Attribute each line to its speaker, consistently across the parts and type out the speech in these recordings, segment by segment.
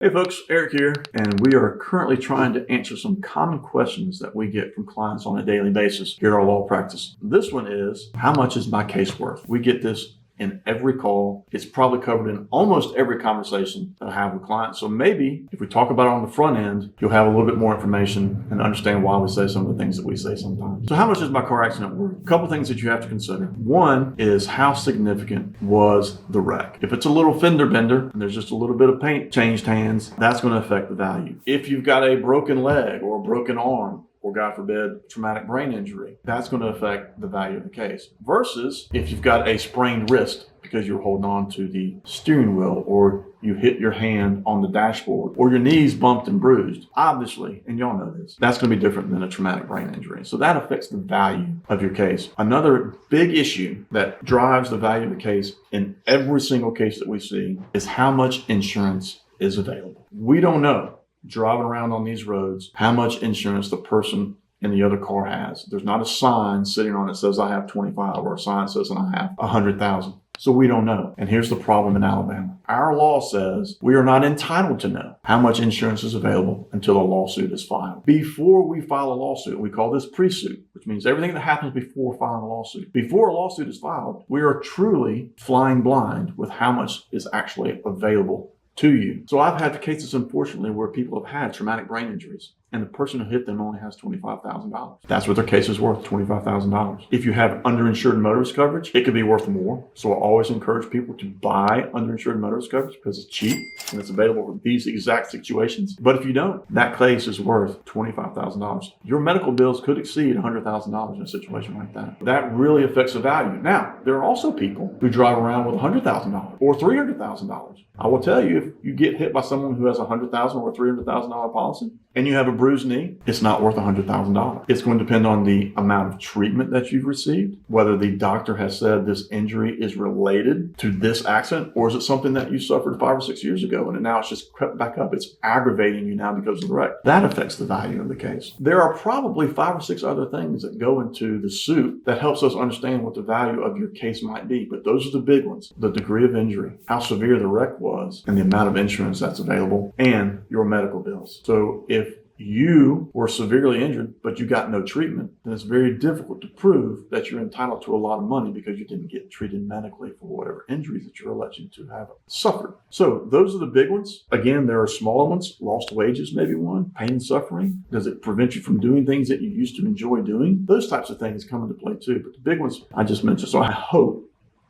Speaker 1: Hey folks, Erik here, and we are currently trying to answer some common questions that we get from clients on a daily basis here at our law practice. This one is, how much is my case worth? We get this in every call. It's probably covered in almost every conversation that I have with clients. So maybe if we talk about it on the front end, you'll have a little bit more information and understand why we say some of the things that we say sometimes. So how much is my car accident worth? A couple things that you have to consider. One is, how significant was the wreck? If it's a little fender bender and there's just a little bit of paint changed hands, that's going to affect the value. If you've got a broken leg or a broken arm, or God forbid, traumatic brain injury, that's going to affect the value of the case. Versus if you've got a sprained wrist because you're holding on to the steering wheel, or you hit your hand on the dashboard, or your knees bumped and bruised. Obviously, and y'all know this, that's going to be different than a traumatic brain injury. So that affects the value of your case. Another big issue that drives the value of the case in every single case that we see is how much insurance is available. We don't know, driving around on these roads, how much insurance the person in the other car has. There's not a sign sitting on it that says I have 25, or a sign that says I have 100,000. So we don't know. And here's the problem in Alabama. Our law says we are not entitled to know how much insurance is available until a lawsuit is filed. Before we file a lawsuit, we call this pre-suit, which means everything that happens before filing a lawsuit. Before a lawsuit is filed, we are truly flying blind with how much is actually available to you. So I've had cases, unfortunately, where people have had traumatic brain injuries, and the person who hit them only has $25,000. That's what their case is worth, $25,000. If you have underinsured motorist coverage, it could be worth more. So I always encourage people to buy underinsured motorist coverage because it's cheap and it's available for these exact situations. But if you don't, that case is worth $25,000. Your medical bills could exceed $100,000 in a situation like that. That really affects the value. Now, there are also people who drive around with $100,000 or $300,000. I will tell you, if you get hit by someone who has a $100,000 or $300,000 policy and you have a bruised knee, it's not worth $100,000. It's going to depend on the amount of treatment that you've received, whether the doctor has said this injury is related to this accident, or is it something that you suffered 5 or 6 years ago and now it's just crept back up. It's aggravating you now because of the wreck. That affects the value of the case. There are probably 5 or 6 other things that go into the suit that helps us understand what the value of your case might be, but those are the big ones. The degree of injury, how severe the wreck was, and the amount of insurance that's available, and your medical bills. So if you were severely injured, but you got no treatment, then it's very difficult to prove that you're entitled to a lot of money because you didn't get treated medically for whatever injuries that you're alleged to have suffered. So those are the big ones. Again, there are smaller ones. Lost wages may be one. Pain and suffering. Does it prevent you from doing things that you used to enjoy doing? Those types of things come into play too. But the big ones I just mentioned. So I hope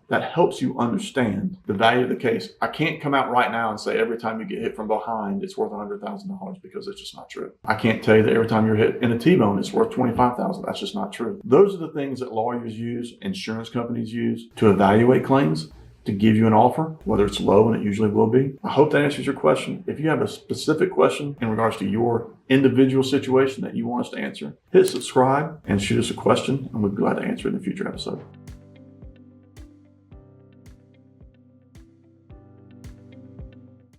Speaker 1: that helps you understand the value of the case. I can't come out right now and say every time you get hit from behind, it's worth $100,000 because it's just not true. I can't tell you that every time you're hit in a T-bone, it's worth $25,000. That's just not true. Those are the things that lawyers use, insurance companies use to evaluate claims, to give you an offer, whether it's low, and it usually will be. I hope that answers your question. If you have a specific question in regards to your individual situation that you want us to answer, hit subscribe and shoot us a question, and we'd be glad to answer it in a future episode.